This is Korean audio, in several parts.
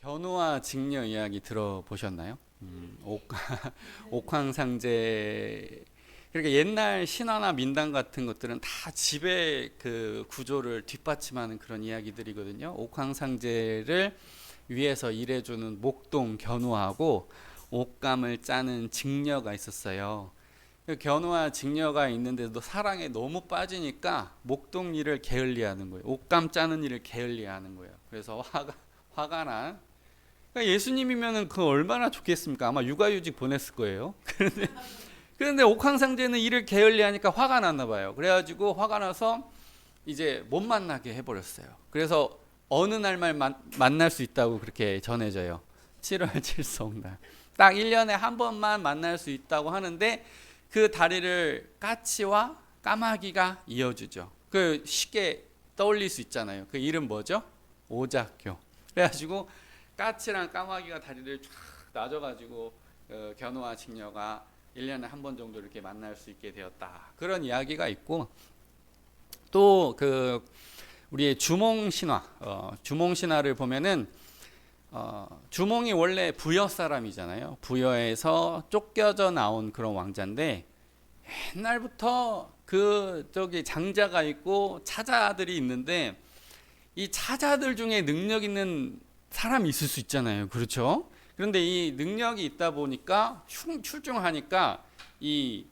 견우와 직녀 이야기 들어보셨나요? 옥황상제. 그러니까 옛날 신화나 민담 같은 것들은 다 집의 그 구조를 뒷받침하는 그런 이야기들이거든요. 옥황상제를 위해서 일해주는 목동 견우하고 옥감을 짜는 직녀가 있었어요. 그 견우와 직녀가 있는데도 사랑에 너무 빠지니까 목동 일을 게을리하는 거예요. 옥감 짜는 일을 게을리하는 거예요. 그래서 화가 난. 그러니까 예수님이면은 그 얼마나 좋겠습니까? 아마 육아휴직 보냈을 거예요. 그런데 옥황상제는 일을 게을리하니까 화가 났나 봐요. 그래가지고 화가 나서 이제 못 만나게 해버렸어요. 그래서 어느 날만 만날 수 있다고 그렇게 전해져요. 7월 칠성날. 딱 1년에 한 번만 만날 수 있다고 하는데 그 다리를 까치와 까마귀가 이어주죠. 그 쉽게 떠올릴 수 있잖아요. 그 이름 뭐죠? 오작교. 그래가지고 까치랑 까마귀가 다리를 쫙 놔줘가지고 견우와 직녀가 1년에 한 번 정도 이렇게 만날 수 있게 되었다. 그런 이야기가 있고 또 그 우리의 주몽신화, 주몽신화를 보면은 주몽이 원래 부여 사람이잖아요. 부여에서 쫓겨져 나온 그런 왕자인데 옛날부터 그 저기 장자가 있고 차자들이 있는데 이 차자들 중에 능력 있는 사람이 있을 수 있잖아요. 그렇죠? 그런데 이 능력이 있다 보니까 출중하니까 이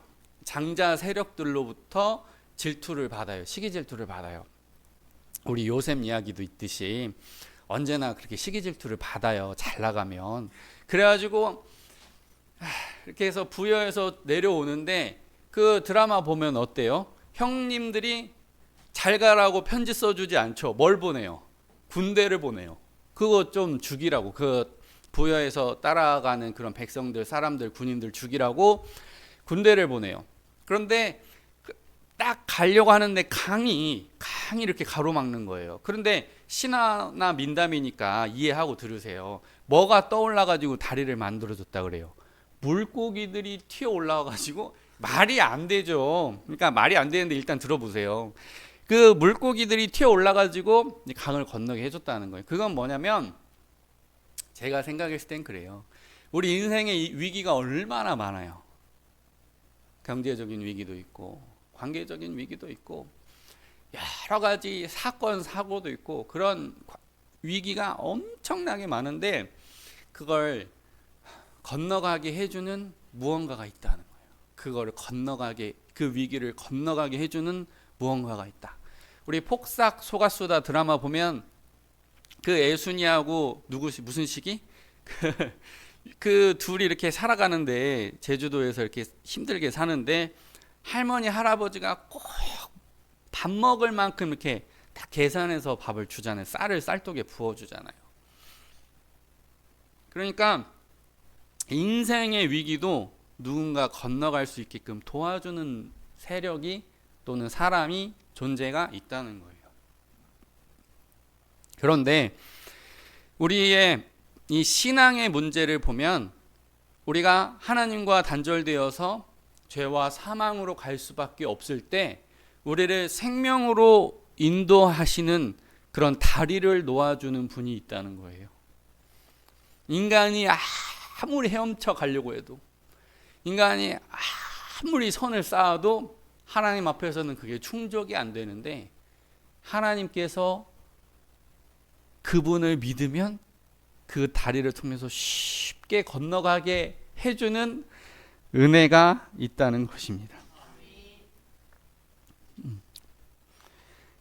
장자 세력들로부터 질투를 받아요. 시기 질투를 받아요. 우리 요셉 이야기도 있듯이 언제나 그렇게 시기 질투를 받아요. 잘 나가면. 그래가지고 이렇게 해서 부여에서 내려오는데 그 드라마 보면 어때요? 형님들이 잘 가라고 편지 써주지 않죠. 뭘 보내요? 군대를 보내요. 그거 좀 죽이라고. 그 부여에서 따라가는 그런 백성들, 사람들, 군인들 죽이라고 군대를 보내요. 그런데 딱 가려고 하는데 강이 이렇게 가로막는 거예요. 그런데 신화나 민담이니까 이해하고 들으세요. 뭐가 떠올라가지고 다리를 만들어줬다 그래요. 물고기들이 튀어 올라와가지고 말이 안 되죠. 그러니까 말이 안 되는데 일단 들어보세요. 그 물고기들이 튀어 올라가지고 강을 건너게 해줬다는 거예요. 그건 뭐냐면 제가 생각했을 땐 그래요. 우리 인생의 위기가 얼마나 많아요. 경제적인 위기도 있고 관계적인 위기도 있고 여러 가지 사건 사고도 있고 그런 위기가 엄청나게 많은데 그걸 건너가게 해주는 무언가가 있다는 거예요. 그거를 건너가게, 그 위기를 건너가게 해주는 무언가가 있다. 우리 폭삭 속았수다 드라마 보면 그 애순이하고 무슨 시기? 그 둘이 이렇게 살아가는데 제주도에서 이렇게 힘들게 사는데 할머니 할아버지가 꼭 밥 먹을 만큼 이렇게 다 계산해서 밥을 주잖아요. 쌀을 쌀독에 부어주잖아요. 그러니까 인생의 위기도 누군가 건너갈 수 있게끔 도와주는 세력이 또는 사람이 존재가 있다는 거예요. 그런데 우리의 이 신앙의 문제를 보면 우리가 하나님과 단절되어서 죄와 사망으로 갈 수밖에 없을 때 우리를 생명으로 인도하시는 그런 다리를 놓아주는 분이 있다는 거예요. 인간이 아무리 헤엄쳐 가려고 해도 인간이 아무리 선을 쌓아도 하나님 앞에서는 그게 충족이 안 되는데 하나님께서 그분을 믿으면 그 다리를 통해서 쉽게 건너가게 해주는 은혜가 있다는 것입니다.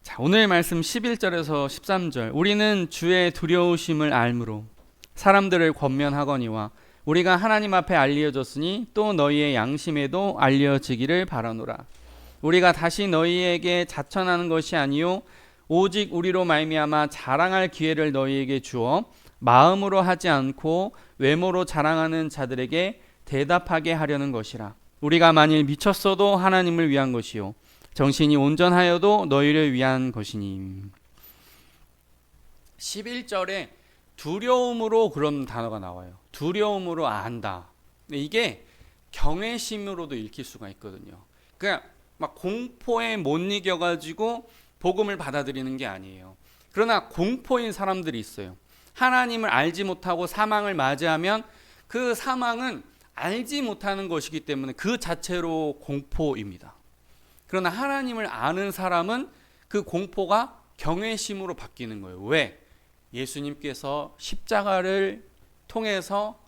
자, 오늘 말씀 11절에서 13절. 우리는 주의 두려우심을 알므로 사람들을 권면하거니와 우리가 하나님 앞에 알려졌으니 또 너희의 양심에도 알려지기를 바라노라. 우리가 다시 너희에게 자천하는 것이 아니요 오직 우리로 말미암아 자랑할 기회를 너희에게 주어 마음으로 하지 않고 외모로 자랑하는 자들에게 대답하게 하려는 것이라. 우리가 만일 미쳤어도 하나님을 위한 것이요 정신이 온전하여도 너희를 위한 것이니. 11절에 두려움으로 그런 단어가 나와요. 두려움으로 안다. 이게 경외심으로도 읽힐 수가 있거든요. 그러니까 막 공포에 못 이겨가지고 복음을 받아들이는 게 아니에요. 그러나 공포인 사람들이 있어요. 하나님을 알지 못하고 사망을 맞이하면 그 사망은 알지 못하는 것이기 때문에 그 자체로 공포입니다. 그러나 하나님을 아는 사람은 그 공포가 경외심으로 바뀌는 거예요. 왜? 예수님께서 십자가를 통해서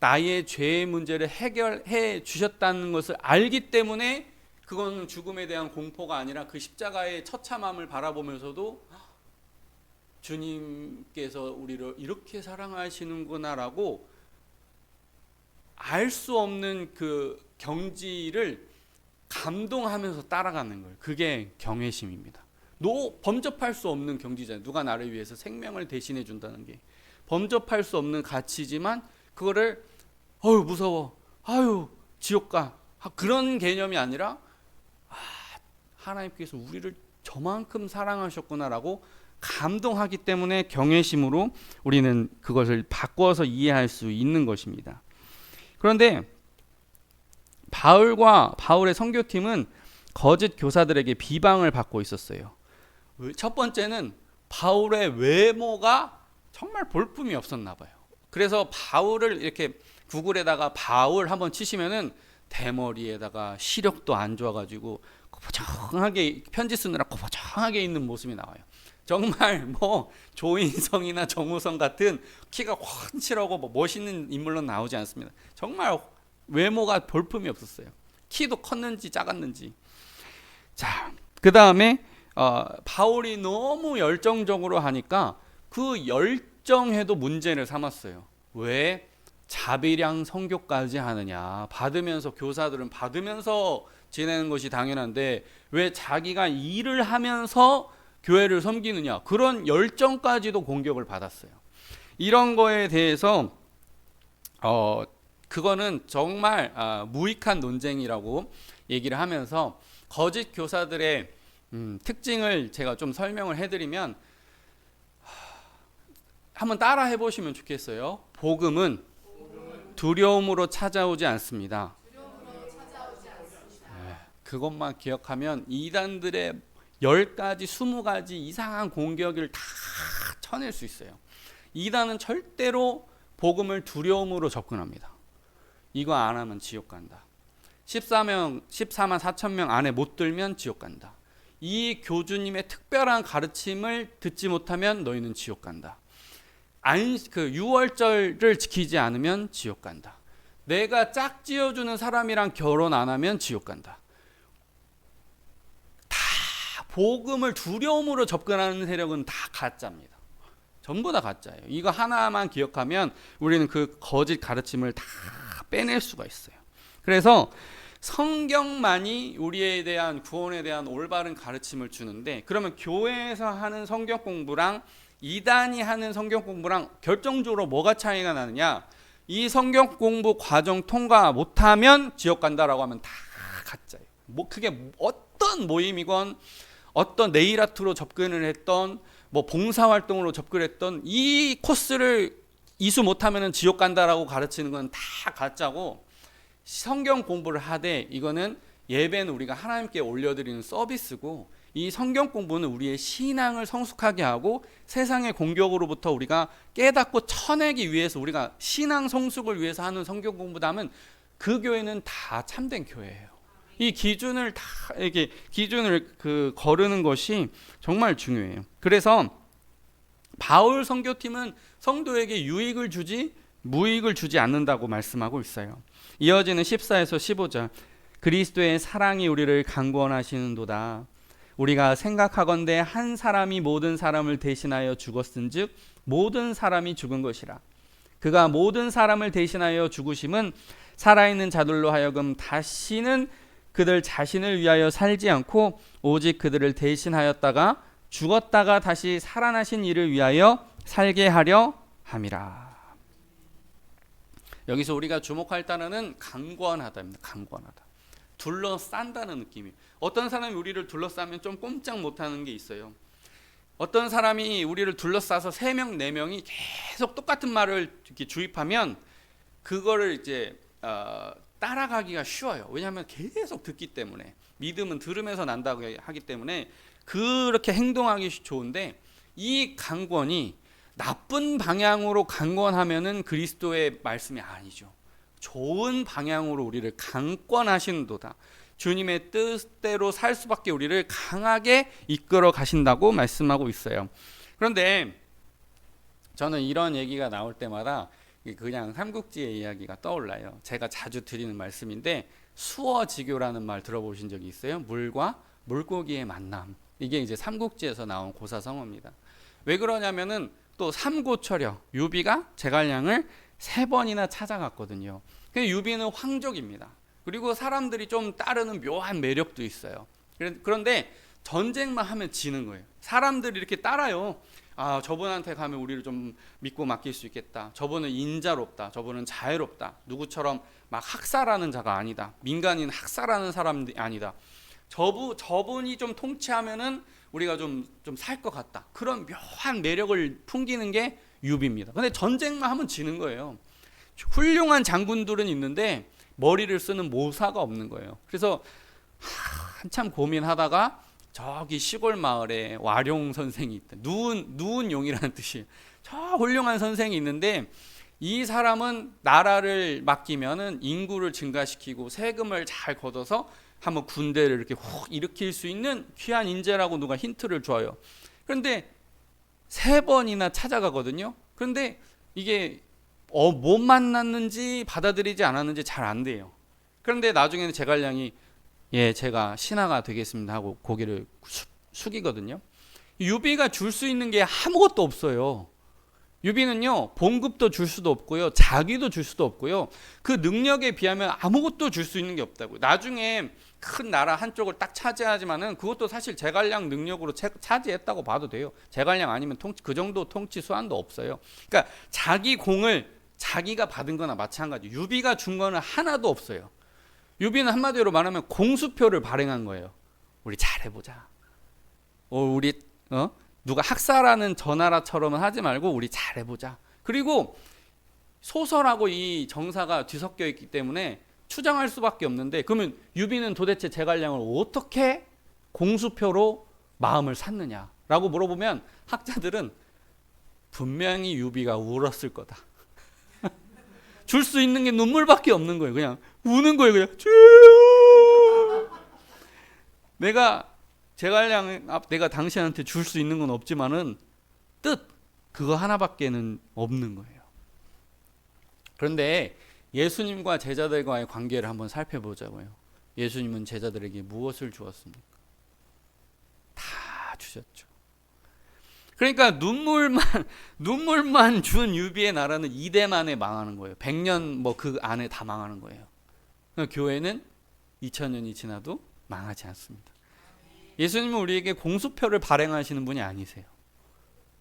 나의 죄의 문제를 해결해 주셨다는 것을 알기 때문에 그건 죽음에 대한 공포가 아니라 그 십자가의 처참함을 바라보면서도 주님께서 우리를 이렇게 사랑하시는구나라고 알 수 없는 그 경지를 감동하면서 따라가는 거예요. 그게 경외심입니다. 범접할 수 없는 경지잖아요. 누가 나를 위해서 생명을 대신해 준다는 게 범접할 수 없는 가치지만 그거를 어휴 무서워, 아유 지옥 가, 그런 개념이 아니라 하나님께서 우리를 저만큼 사랑하셨구나라고 감동하기 때문에 경외심으로 우리는 그것을 바꿔서 이해할 수 있는 것입니다. 그런데 바울의 선교팀은 거짓 교사들에게 비방을 받고 있었어요. 첫 번째는 바울의 외모가 정말 볼품이 없었나 봐요. 그래서 바울을 이렇게 구글에다가 바울 한번 치시면은 대머리에다가 시력도 안 좋아가지고 고보정하게 편지 쓰느라 고보정하게 있는 모습이 나와요. 정말 뭐 조인성이나 정우성 같은 키가 훤칠하고 뭐 멋있는 인물로 나오지 않습니다. 정말 외모가 볼품이 없었어요. 키도 컸는지 작았는지. 자, 그 다음에 바울이 너무 열정적으로 하니까 그 열정에도 문제를 삼았어요. 왜? 자비량 선교까지 하느냐. 받으면서 교사들은 받으면서 지내는 것이 당연한데 왜 자기가 일을 하면서 교회를 섬기느냐. 그런 열정까지도 공격을 받았어요. 이런 거에 대해서 그거는 정말 무익한 논쟁이라고 얘기를 하면서 거짓 교사들의 특징을 제가 좀 설명을 해드리면 한번 따라 해보시면 좋겠어요. 복음은 두려움으로 찾아오지 않습니다. 그것만 기억하면 이단들의 10가지, 20가지 이상한 공격을 다 쳐낼 수 있어요. 이단은 절대로 복음을 두려움으로 접근합니다. 이거 안 하면 지옥 간다. 14만 4천 명 안에 못 들면 지옥 간다. 이 교주님의 특별한 가르침을 듣지 못하면 너희는 지옥 간다. 유월절을 지키지 않으면 지옥 간다. 내가 짝지어주는 사람이랑 결혼 안 하면 지옥 간다. 다 복음을 두려움으로 접근하는 세력은 다 가짜입니다. 전부 다 가짜예요. 이거 하나만 기억하면 우리는 그 거짓 가르침을 다 빼낼 수가 있어요. 그래서 성경만이 우리에 대한 구원에 대한 올바른 가르침을 주는데 그러면 교회에서 하는 성경 공부랑 이단이 하는 성경 공부랑 결정적으로 뭐가 차이가 나느냐? 이 성경 공부 과정 통과 못하면 지옥 간다라고 하면 다 가짜예요. 그게 어떤 모임이건 어떤 네일 아트로 접근을 했던 뭐 봉사활동으로 접근했던 이 코스를 이수 못하면 지옥 간다라고 가르치는 건 다 가짜고 성경 공부를 하되 이거는 예배는 우리가 하나님께 올려드리는 서비스고 이 성경 공부는 우리의 신앙을 성숙하게 하고 세상의 공격으로부터 우리가 깨닫고 쳐내기 위해서 우리가 신앙 성숙을 위해서 하는 성경 공부다면 그 교회는 다 참된 교회예요. 이 기준을 다 이렇게 기준을 거르는 것이 정말 중요해요. 그래서 바울 선교팀은 성도에게 유익을 주지 무익을 주지 않는다고 말씀하고 있어요. 이어지는 14에서 15절 그리스도의 사랑이 우리를 강권하시는도다. 우리가 생각하건대 한 사람이 모든 사람을 대신하여 죽었은즉 모든 사람이 죽은 것이라. 그가 모든 사람을 대신하여 죽으심은 살아있는 자들로 하여금 다시는 그들 자신을 위하여 살지 않고 오직 그들을 대신하였다가 죽었다가 다시 살아나신 이를 위하여 살게 하려 함이라. 여기서 우리가 주목할 단어는 강권하다입니다. 강권하다. 둘러싼다는 느낌이에요. 어떤 사람이 우리를 둘러싸면 좀 꼼짝 못하는 게 있어요. 어떤 사람이 우리를 둘러싸서 3명, 4명이 계속 똑같은 말을 이렇게 주입하면 그거를 이제 따라가기가 쉬워요. 왜냐하면 계속 듣기 때문에 믿음은 들으면서 난다고 하기 때문에 그렇게 행동하기 좋은데 이 강권이 나쁜 방향으로 강권하면은 그리스도의 말씀이 아니죠. 좋은 방향으로 우리를 강권하시는도다. 주님의 뜻대로 살 수밖에 우리를 강하게 이끌어 가신다고 말씀하고 있어요. 그런데 저는 이런 얘기가 나올 때마다 그냥 삼국지의 이야기가 떠올라요. 제가 자주 드리는 말씀인데 수어지교라는 말 들어보신 적이 있어요? 물과 물고기의 만남. 이게 이제 삼국지에서 나온 고사성어입니다. 왜 그러냐면은 또 삼고초려 유비가 제갈량을 3번이나 찾아갔거든요. 근데 유비는 황족입니다. 그리고 사람들이 좀 따르는 묘한 매력도 있어요. 그런데 전쟁만 하면 지는 거예요. 사람들이 이렇게 따라요. 아, 저분한테 가면 우리를 좀 믿고 맡길 수 있겠다. 저분은 인자롭다. 저분은 자애롭다. 누구처럼 막 학살하는 자가 아니다. 민간인 학살하는 사람이 아니다. 저분이 좀 통치하면은 우리가 좀 살 것 같다. 그런 묘한 매력을 풍기는 게 유비입니다. 근데 전쟁만 하면 지는 거예요. 훌륭한 장군들은 있는데 머리를 쓰는 모사가 없는 거예요. 그래서 한참 고민하다가 저기 시골 마을에 와룡 선생이 있다. 누운 용이라는 뜻이에요. 저 훌륭한 선생이 있는데 이 사람은 나라를 맡기면은 인구를 증가시키고 세금을 잘 걷어서 한번 군대를 이렇게 훅 일으킬 수 있는 귀한 인재라고 누가 힌트를 줘요. 그런데 3번이나 찾아가거든요. 그런데 이게 못 만났는지 받아들이지 않았는지 잘 안 돼요. 그런데 나중에는 제갈량이 예, 제가 신하가 되겠습니다 하고 고개를 숙이거든요. 유비가 줄 수 있는 게 아무것도 없어요. 유비는요, 봉급도 줄 수도 없고요, 자기도 줄 수도 없고요, 그 능력에 비하면 아무것도 줄 수 있는 게 없다고요. 나중에 큰 나라 한쪽을 딱 차지하지만은 그것도 사실 제갈량 능력으로 차지했다고 봐도 돼요. 제갈량 아니면 그 정도 통치 수완도 없어요. 그러니까 자기 공을 자기가 받은 거나 마찬가지. 유비가 준 거는 하나도 없어요. 유비는 한마디로 말하면 공수표를 발행한 거예요. 우리 잘해보자. 우리 누가 학살하는 저 나라처럼은 하지 말고 우리 잘해보자. 그리고 소설하고 이 정사가 뒤섞여 있기 때문에 추정할 수밖에 없는데, 그러면 유비는 도대체 제갈량을 어떻게 공수표로 마음을 샀느냐라고 물어보면 학자들은 분명히 유비가 울었을 거다. 줄 수 있는 게 눈물밖에 없는 거예요. 그냥 우는 거예요. 그냥 내가 당신한테 줄 수 있는 건 없지만은 뜻 그거 하나밖에는 없는 거예요. 그런데 예수님과 제자들과의 관계를 한번 살펴보자고요. 예수님은 제자들에게 무엇을 주었습니까? 다 주셨죠. 그러니까 눈물만 준 유비의 나라는 이대 만에 망하는 거예요. 100년 뭐 그 안에 다 망하는 거예요. 그러니까 교회는 2000년이 지나도 망하지 않습니다. 예수님은 우리에게 공수표를 발행하시는 분이 아니세요.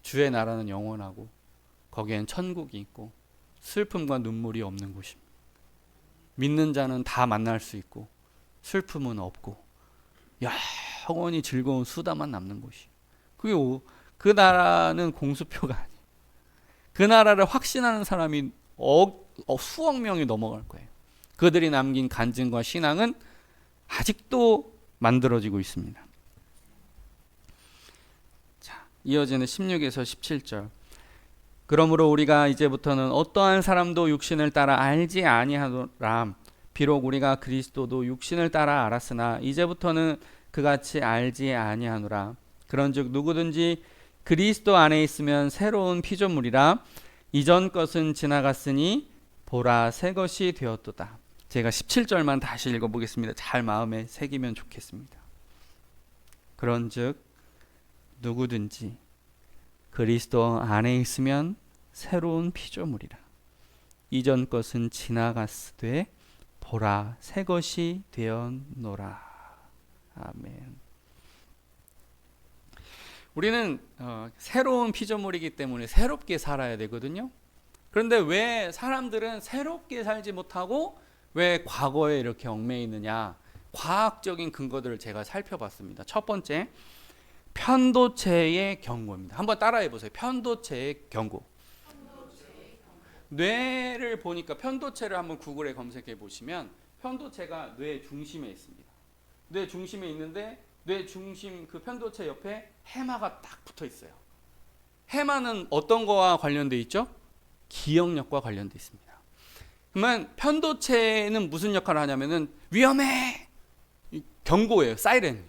주의 나라는 영원하고 거기엔 천국이 있고 슬픔과 눈물이 없는 곳입니다. 믿는 자는 다 만날 수 있고 슬픔은 없고 영원히 즐거운 수다만 남는 곳이에요. 그 나라는 공수표가 아니에요. 그 나라를 확신하는 사람이 수억 명이 넘어갈 거예요. 그들이 남긴 간증과 신앙은 아직도 만들어지고 있습니다. 자, 이어지는 16에서 17절. 그러므로 우리가 이제부터는 어떠한 사람도 육신을 따라 알지 아니하노라. 비록 우리가 그리스도도 육신을 따라 알았으나 이제부터는 그같이 알지 아니하노라. 그런즉 누구든지 그리스도 안에 있으면 새로운 피조물이라. 이전 것은 지나갔으니 보라 새 것이 되었도다. 제가 17절만 다시 읽어보겠습니다. 잘 마음에 새기면 좋겠습니다. 그런즉 누구든지 그리스도 안에 있으면 새로운 피조물이라. 이전 것은 지나갔으되 보라 새 것이 되었노라. 아멘. 우리는 새로운 피조물이기 때문에 새롭게 살아야 되거든요. 그런데 왜 사람들은 새롭게 살지 못하고 왜 과거에 이렇게 얽매여 있느냐? 과학적인 근거들을 제가 살펴봤습니다. 첫 번째, 편도체의 경고입니다. 한번 따라해 보세요. 편도체의 경고. 뇌를 보니까 편도체를 한번 구글에 검색해 보시면 편도체가 뇌 중심에 있습니다. 뇌 중심에 있는데 뇌 중심 그 편도체 옆에 해마가 딱 붙어 있어요. 해마는 어떤 거와 관련돼 있죠? 기억력과 관련돼 있습니다. 그러면 편도체는 무슨 역할을 하냐면은 위험해! 경고예요. 사이렌.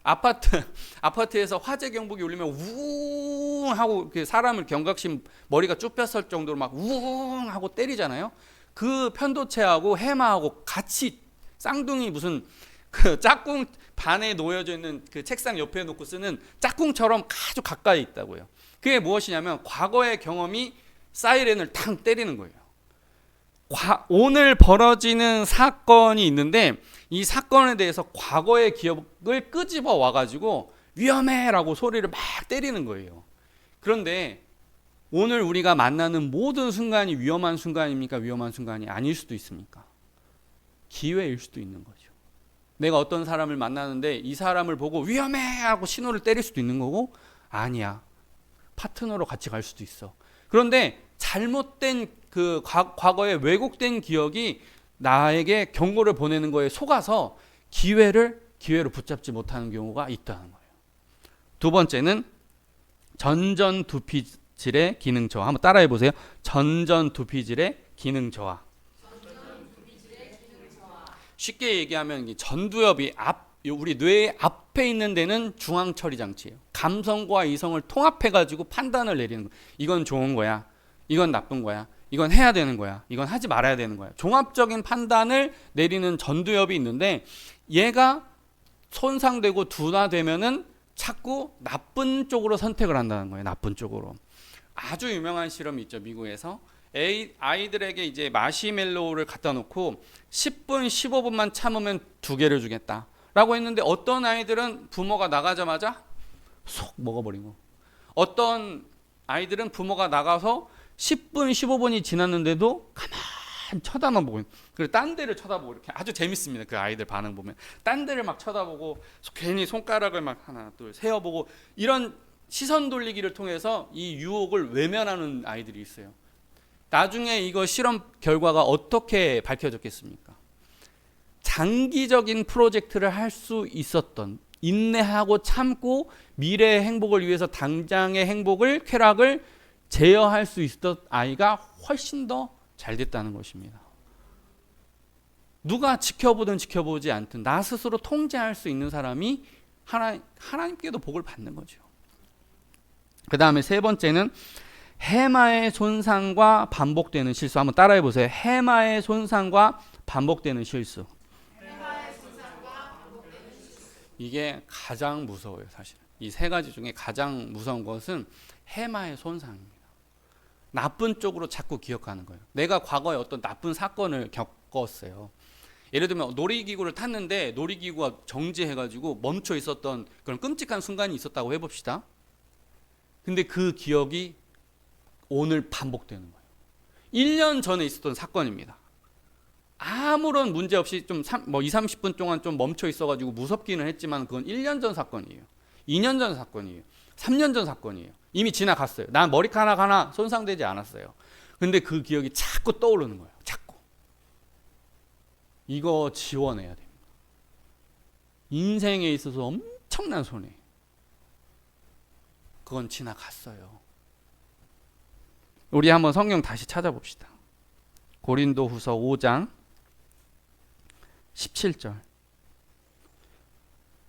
아파트에서 화재 경보기 울리면 우웅 하고 사람을 경각심 머리가 쭈뼛을 정도로 막 우웅 하고 때리잖아요. 그 편도체하고 해마하고 같이 쌍둥이 무슨 그 짝꿍 반에 놓여져 있는 그 책상 옆에 놓고 쓰는 짝꿍처럼 아주 가까이 있다고요. 그게 무엇이냐면 과거의 경험이 사이렌을 탕 때리는 거예요. 오늘 벌어지는 사건이 있는데 이 사건에 대해서 과거의 기억을 끄집어 와가지고 위험해라고 소리를 막 때리는 거예요. 그런데 오늘 우리가 만나는 모든 순간이 위험한 순간입니까? 위험한 순간이 아닐 수도 있습니까? 기회일 수도 있는 거죠. 내가 어떤 사람을 만나는데 이 사람을 보고 위험해 하고 신호를 때릴 수도 있는 거고, 아니야, 파트너로 같이 갈 수도 있어. 그런데 잘못된 그 과거의 왜곡된 기억이 나에게 경고를 보내는 거에 속아서 기회로 붙잡지 못하는 경우가 있다는 거예요. 두 번째는 전전두피질의 기능 저하. 한번 따라해 보세요. 전전두피질의 기능 저하. 쉽게 얘기하면 전두엽이 우리 뇌 앞에 있는 데는 중앙처리 장치예요. 감성과 이성을 통합해 가지고 판단을 내리는 거예요. 이건 좋은 거야, 이건 나쁜 거야, 이건 해야 되는 거야, 이건 하지 말아야 되는 거야. 종합적인 판단을 내리는 전두엽이 있는데 얘가 손상되고 둔화되면은 자꾸 나쁜 쪽으로 선택을 한다는 거예요. 나쁜 쪽으로. 아주 유명한 실험이 있죠. 미국에서 아이들에게 이제 마시멜로우를 갖다 놓고 10분 15분만 참으면 2개를 주겠다 라고 했는데, 어떤 아이들은 부모가 나가자마자 쏙 먹어버리고, 어떤 아이들은 부모가 나가서 10분 15분이 지났는데도 가만히 쳐다만 보고, 그리고 딴 데를 쳐다보고, 이렇게 아주 재밌습니다. 그 아이들 반응 보면 딴 데를 막 쳐다보고 괜히 손가락을 막 하나 둘 세어보고, 이런 시선 돌리기를 통해서 이 유혹을 외면하는 아이들이 있어요. 나중에 이거 실험 결과가 어떻게 밝혀졌겠습니까? 장기적인 프로젝트를 할 수 있었던, 인내하고 참고 미래의 행복을 위해서 당장의 행복을, 쾌락을 제어할 수 있었던 아이가 훨씬 더 잘 됐다는 것입니다. 누가 지켜보든 지켜보지 않든 나 스스로 통제할 수 있는 사람이 하나님께도 복을 받는 거죠. 그 다음에 세 번째는 해마의 손상과 반복되는 실수. 한번 따라해 보세요. 해마의 손상과 반복되는 실수. 이게 가장 무서워요. 사실 이 세 가지 중에 가장 무서운 것은 해마의 손상입니다. 나쁜 쪽으로 자꾸 기억하는 거예요. 내가 과거에 어떤 나쁜 사건을 겪었어요. 예를 들면 놀이기구를 탔는데 놀이기구가 정지해가지고 멈춰 있었던 그런 끔찍한 순간이 있었다고 해봅시다. 근데 그 기억이 오늘 반복되는 거예요. 1년 전에 있었던 사건입니다. 아무런 문제 없이 좀 20-30분 동안 좀 멈춰 있어가지고 무섭기는 했지만 그건 1년 전 사건이에요. 2년 전 사건이에요. 3년 전 사건이에요. 이미 지나갔어요. 난 머리카락 하나 손상되지 않았어요. 근데 그 기억이 자꾸 떠오르는 거예요. 자꾸. 이거 지워내야 됩니다. 인생에 있어서 엄청난 손해. 그건 지나갔어요. 우리 한번 성경 다시 찾아봅시다. 고린도후서 5장 17절.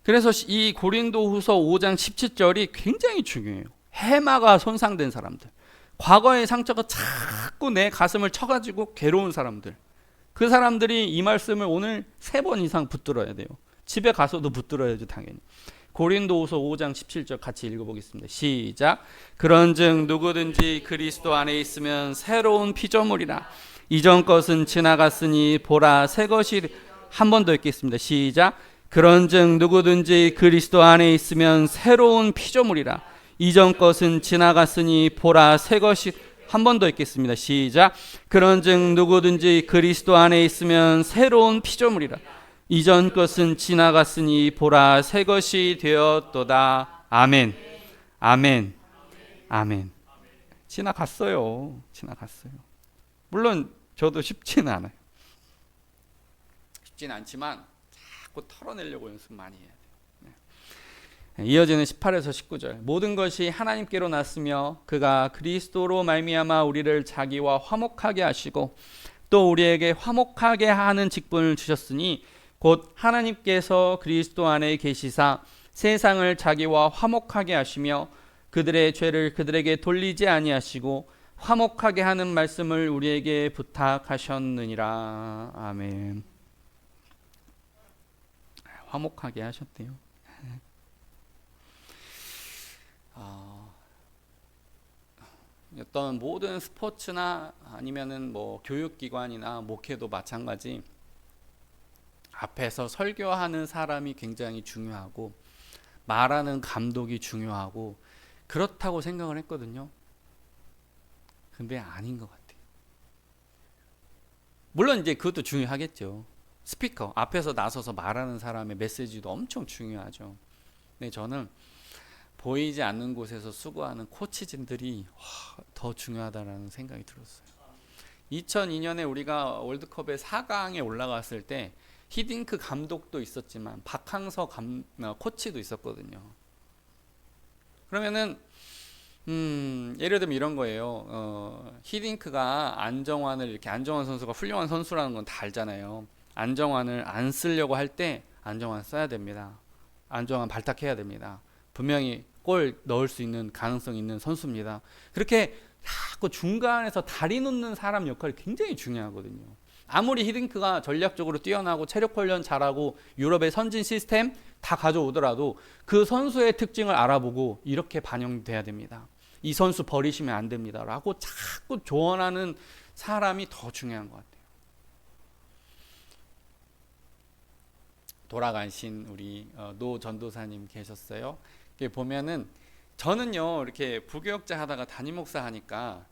그래서 이 고린도후서 5장 17절이 굉장히 중요해요. 해마가 손상된 사람들, 과거의 상처가 자꾸 내 가슴을 쳐가지고 괴로운 사람들, 그 사람들이 이 말씀을 오늘 3번 이상 붙들어야 돼요. 집에 가서도 붙들어야죠, 당연히. 고린도후서 5장 17절 같이 읽어보겠습니다. 시작. 그런즉 누구든지 그리스도 안에 있으면 새로운 피조물이라. 이전 것은 지나갔으니 보라 새 것이. 한 번 더 읽겠습니다. 시작. 그런즉 누구든지 그리스도 안에 있으면 새로운 피조물이라. 이전 것은 지나갔으니 보라 새 것이. 한 번 더 읽겠습니다. 시작. 그런즉 누구든지 그리스도 안에 있으면 새로운 피조물이라. 이전 것은 지나갔으니 보라 새 것이 되었도다. 아멘. 아멘. 아멘. 지나갔어요. 지나갔어요. 물론 저도 쉽지는 않아요. 쉽지는 않지만 자꾸 털어내려고 연습 많이 해야 돼요. 이어지는 18에서 19절. 모든 것이 하나님께로 났으며 그가 그리스도로 말미암아 우리를 자기와 화목하게 하시고 또 우리에게 화목하게 하는 직분을 주셨으니 곧 하나님께서 그리스도 안에 계시사 세상을 자기와 화목하게 하시며 그들의 죄를 그들에게 돌리지 아니하시고 화목하게 하는 말씀을 우리에게 부탁하셨느니라. 아멘. 화목하게 하셨대요. 어떤 모든 스포츠나 아니면은 뭐 교육기관이나 목회도 마찬가지, 앞에서 설교하는 사람이 굉장히 중요하고 말하는 감독이 중요하고 그렇다고 생각을 했거든요. 근데 아닌 것 같아요. 물론 이제 그것도 중요하겠죠. 스피커 앞에서 나서서 말하는 사람의 메시지도 엄청 중요하죠. 근데 저는 보이지 않는 곳에서 수고하는 코치진들이 더 중요하다는 생각이 들었어요. 2002년에 우리가 월드컵에 4강에 올라갔을 때 히딩크 감독도 있었지만 박항서 코치도 있었거든요. 그러면은 예를 들면 이런 거예요. 히딩크가 안정환을 이렇게, 안정환 선수가 훌륭한 선수라는 건 다 알잖아요. 안정환을 안 쓰려고 할 때 안정환 써야 됩니다. 안정환 발탁해야 됩니다. 분명히 골 넣을 수 있는 가능성 있는 선수입니다. 그렇게 자꾸 중간에서 다리 놓는 사람 역할이 굉장히 중요하거든요. 아무리 히딩크가 전략적으로 뛰어나고 체력 훈련 잘하고 유럽의 선진 시스템 다 가져오더라도 그 선수의 특징을 알아보고 이렇게 반영돼야 됩니다. 이 선수 버리시면 안 됩니다. 라고 자꾸 조언하는 사람이 더 중요한 것 같아요. 돌아가신 우리 노 전도사님 계셨어요. 보면은 저는요, 이렇게 부교육자 하다가 담임 목사 하니까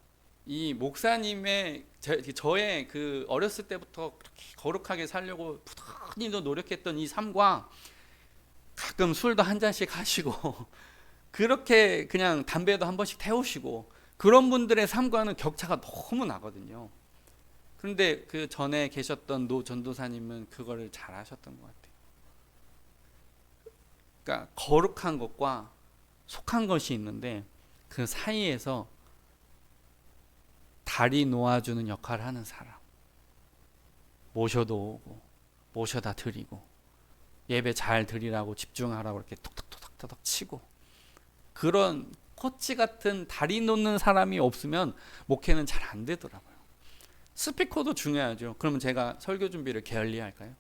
이 목사님의 저의 그 어렸을 때부터 그렇게 거룩하게 살려고 부단히 노력했던 이 삶과 가끔 술도 한 잔씩 하시고 그렇게 그냥 담배도 한 번씩 태우시고 그런 분들의 삶과는 격차가 너무 나거든요. 그런데 그 전에 계셨던 노 전도사님은 그거를 잘 하셨던 것 같아요. 그러니까 거룩한 것과 속한 것이 있는데 그 사이에서 다리 놓아주는 역할을 하는 사람, 모셔도 오고 모셔다 드리고 예배 잘 드리라고 집중하라고 이렇게 톡톡톡톡 치고, 그런 코치 같은 다리 놓는 사람이 없으면 목회는 잘 안 되더라고요. 스피커도 중요하죠. 그러면 제가 설교 준비를 게을리할까요?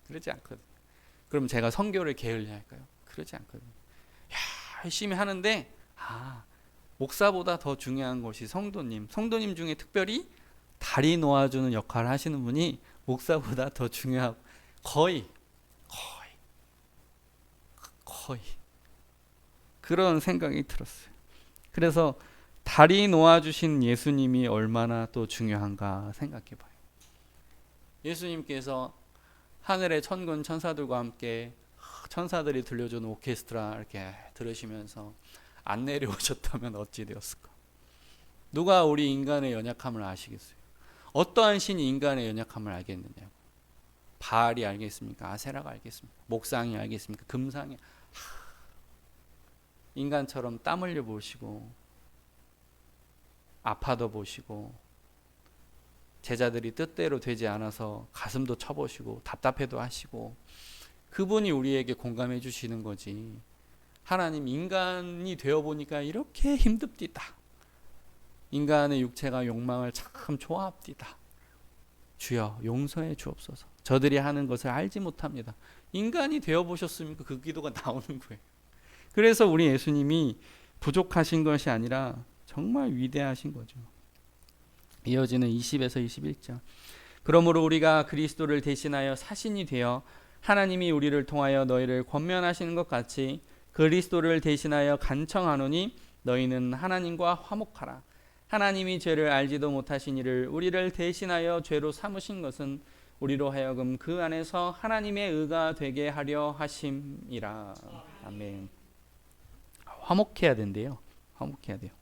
그러지 않거든요. 그럼 제가 선교를 게을리할까요? 그러지 않거든요. 열심히 하는데 목사보다 더 중요한 것이 성도님 중에 특별히 다리 놓아주는 역할을 하시는 분이 목사보다 더 중요하고 거의 그런 생각이 들었어요. 그래서 다리 놓아주신 예수님이 얼마나 또 중요한가 생각해봐요. 예수님께서 하늘의 천군 천사들과 함께 천사들이 들려주는 오케스트라 이렇게 들으시면서 안 내려오셨다면 어찌 되었을까? 누가 우리 인간의 연약함을 아시겠어요? 어떠한 신이 인간의 연약함을 알겠느냐고. 바알이 알겠습니까? 아세라가 알겠습니까? 목상이 알겠습니까? 금상이. 인간처럼 땀 흘려 보시고 아파도 보시고 제자들이 뜻대로 되지 않아서 가슴도 쳐보시고 답답해도 하시고, 그분이 우리에게 공감해 주시는 거지. 하나님, 인간이 되어보니까 이렇게 힘듭디다. 인간의 육체가 욕망을 참 좋아합디다. 주여 용서해 주옵소서. 저들이 하는 것을 알지 못합니다. 인간이 되어보셨으니까 그 기도가 나오는 거예요. 그래서 우리 예수님이 부족하신 것이 아니라 정말 위대하신 거죠. 이어지는 20에서 21절. 그러므로 우리가 그리스도를 대신하여 사신이 되어 하나님이 우리를 통하여 너희를 권면하시는 것 같이 그리스도를 대신하여 간청하노니 너희는 하나님과 화목하라. 하나님이 죄를 알지도 못하신 이를 우리를 대신하여 죄로 삼으신 것은 우리로 하여금 그 안에서 하나님의 의가 되게 하려 하심이라. 아멘. 화목해야 된대요. 화목해야 돼요.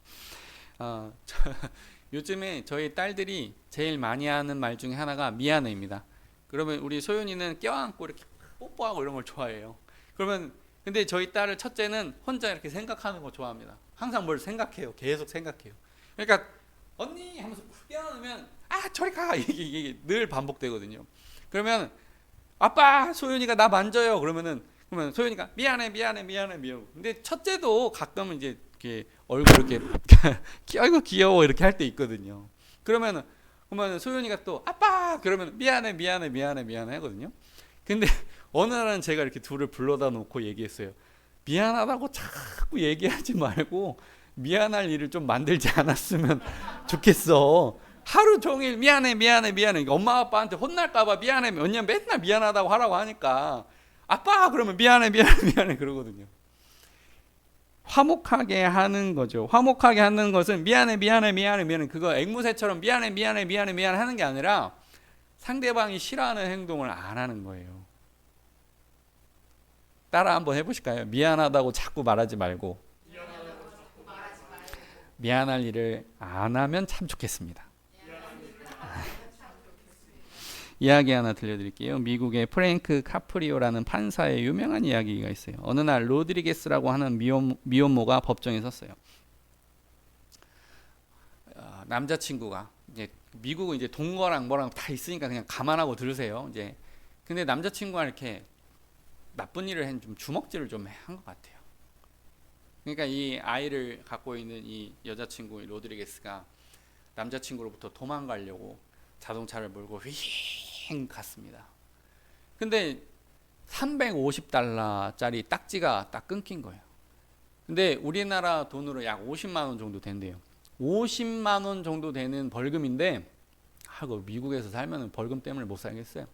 요즘에 저희 딸들이 제일 많이 하는 말 중에 하나가 미안해입니다. 그러면 우리 소윤이는 껴안고 이렇게 뽀뽀하고 이런 걸 좋아해요. 그러면 근데 저희 딸을 첫째는 혼자 이렇게 생각하는 거 좋아합니다. 항상 뭘 생각해요. 계속 생각해요. 그러니까 언니 하면서 뛰어놓으면 아 저리 가 이게 늘 반복되거든요. 그러면 아빠 소윤이가 나 만져요. 그러면 소윤이가 미안해 미안해 미안해 미안해. 근데 첫째도 가끔은 이제 이렇게 얼굴 이렇게 아이고 귀여워 이렇게 할 때 있거든요. 그러면 소윤이가 또 아빠 그러면 미안해 미안해 미안해 미안해 하거든요. 근데 어느 날은 제가 이렇게 둘을 불러다 놓고 얘기했어요. 미안하다고 자꾸 얘기하지 말고 미안할 일을 좀 만들지 않았으면 좋겠어. 하루 종일 미안해 미안해 미안해 엄마 아빠한테 혼날까봐 미안해 왜냐면 맨날 미안하다고 하라고 하니까 아빠 그러면 미안해 미안해 미안해 그러거든요. 화목하게 하는 거죠. 화목하게 하는 것은 미안해 미안해 미안해 미안해 그거 앵무새처럼 미안해 미안해 미안해 미안해 하는 게 아니라 상대방이 싫어하는 행동을 안 하는 거예요. 따라 한번 해보실까요? 미안하다고 자꾸 말하지 말고 미안할 일을 안 하면 참 좋겠습니다. 이야기 하나 들려드릴게요. 미국의 프랭크 카프리오라는 판사의 유명한 이야기가 있어요. 어느 날 로드리게스라고 하는 미혼모가 법정에 섰어요. 남자친구가 이제 미국은 이제 동거랑 뭐랑 다 있으니까 그냥 감안하고 들으세요. 이제 근데 남자친구가 이렇게 나쁜 일을 한 좀 주먹질을 좀 한 것 같아요. 그러니까 이 아이를 갖고 있는 이 여자친구 로드리게스가 남자친구로부터 도망가려고 자동차를 몰고 휘잉 갔습니다. 근데 350달러짜리 딱지가 딱 끊긴 거예요. 근데 우리나라 돈으로 약 50만 원 정도 된대요. 50만 원 정도 되는 벌금인데 미국에서 살면 벌금 때문에 못 살겠어요.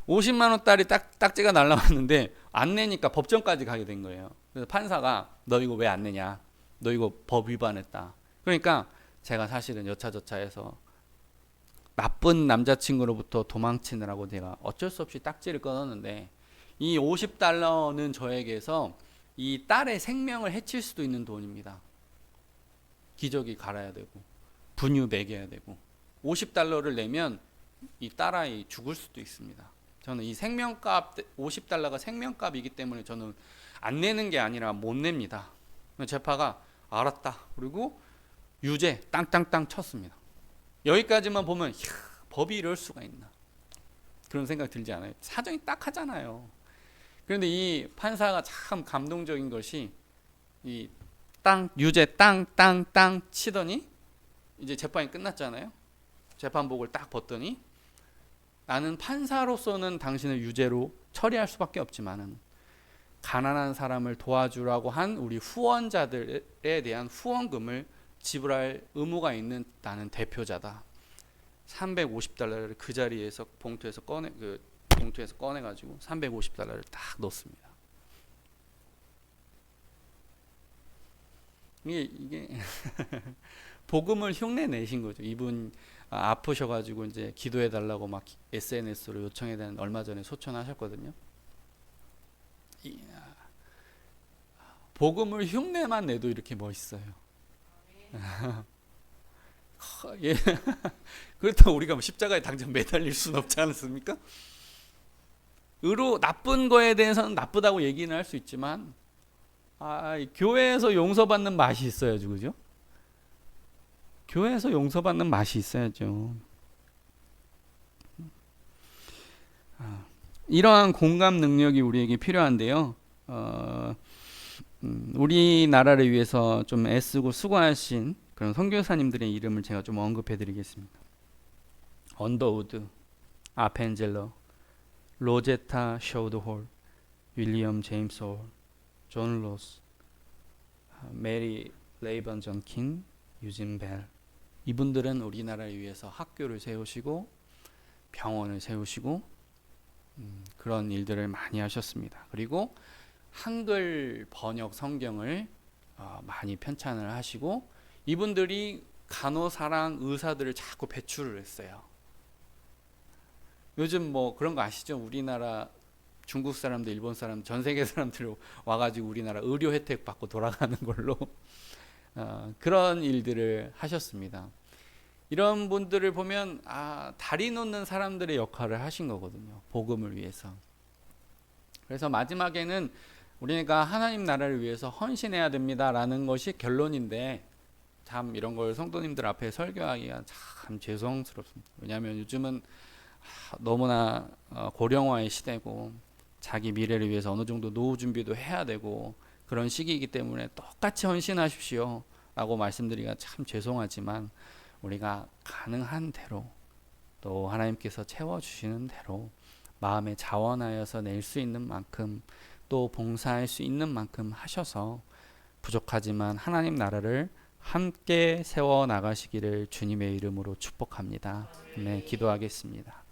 50만 원짜리 딱지가 날라왔는데 안 내니까 법정까지 가게 된 거예요. 그래서 판사가 너 이거 왜 안 내냐? 너 이거 법 위반했다. 그러니까 제가 사실은 여차저차해서 나쁜 남자친구로부터 도망치느라고 제가 어쩔 수 없이 딱지를 끊었는데 이 50달러는 저에게서 이 딸의 생명을 해칠 수도 있는 돈입니다. 기저귀 갈아야 되고 분유 먹여야 되고 50달러를 내면 이 딸아이 죽을 수도 있습니다. 저는 이 생명값 50달러가 생명값이기 때문에 저는 안 내는 게 아니라 못 냅니다. 재파가 알았다. 그리고 유죄 땅땅땅 쳤습니다. 여기까지만 보면 법이 이럴 수가 있나 그런 생각 들지 않아요? 사정이 딱하잖아요. 그런데 이 판사가 참 감동적인 것이 이 유죄 땅땅땅 치더니 이제 재판이 끝났잖아요. 재판복을 딱 벗더니 나는 판사로서는 당신을 유죄로 처리할 수밖에 없지만은 가난한 사람을 도와주라고 한 우리 후원자들에 대한 후원금을 지불할 의무가 있는 나는 대표자다. 350달러를 그 자리에서 봉투에서 꺼내가지고 350달러를 딱 넣습니다. 이게 복음을 흉내 내신 거죠. 이분 아프셔가지고 이제 기도해 달라고 막 SNS로 요청해 달라는 얼마 전에 소천하셨거든요. 복음을 흉내만 내도 이렇게 멋있어요. 예. 그렇다고 우리가 십자가에 당장 매달릴 수는 없지 않습니까? 나쁜 거에 대해서는 나쁘다고 얘기는 할 수 있지만 교회에서 용서받는 맛이 있어야죠, 그죠? 교회에서 용서받는 맛이 있어야죠. 이러한 공감 능력이 우리에게 필요한데요. 우리나라를 위해서 좀 애쓰고 수고하신 그런 선교사님들의 이름을 제가 좀 언급해드리겠습니다. 언더우드, 아펜젤러, 로제타 셔우드홀, 윌리엄 제임스 홀, 존 로스, 메리 레이번 전킨, 유진 벨. 이분들은 우리나라를 위해서 학교를 세우시고 병원을 세우시고 그런 일들을 많이 하셨습니다. 그리고 한글 번역 성경을 많이 편찬을 하시고 이분들이 간호사랑 의사들을 자꾸 배출을 했어요. 요즘 뭐 그런 거 아시죠? 우리나라 중국 사람들, 일본 사람, 전 세계 사람들 와가지고 우리나라 의료 혜택 받고 돌아가는 걸로 그런 일들을 하셨습니다. 이런 분들을 보면 다리 놓는 사람들의 역할을 하신 거거든요. 복음을 위해서. 그래서 마지막에는 우리가 하나님 나라를 위해서 헌신해야 됩니다라는 것이 결론인데, 참 이런 걸 성도님들 앞에 설교하기가 참 죄송스럽습니다. 왜냐하면 요즘은 너무나 고령화의 시대고, 자기 미래를 위해서 어느 정도 노후 준비도 해야 되고 그런 시기이기 때문에 똑같이 헌신하십시오 라고 말씀드리기가 참 죄송하지만, 우리가 가능한 대로, 또 하나님께서 채워주시는 대로 마음에 자원하여서 낼 수 있는 만큼, 또 봉사할 수 있는 만큼 하셔서 부족하지만 하나님 나라를 함께 세워 나가시기를 주님의 이름으로 축복합니다. 네, 기도하겠습니다.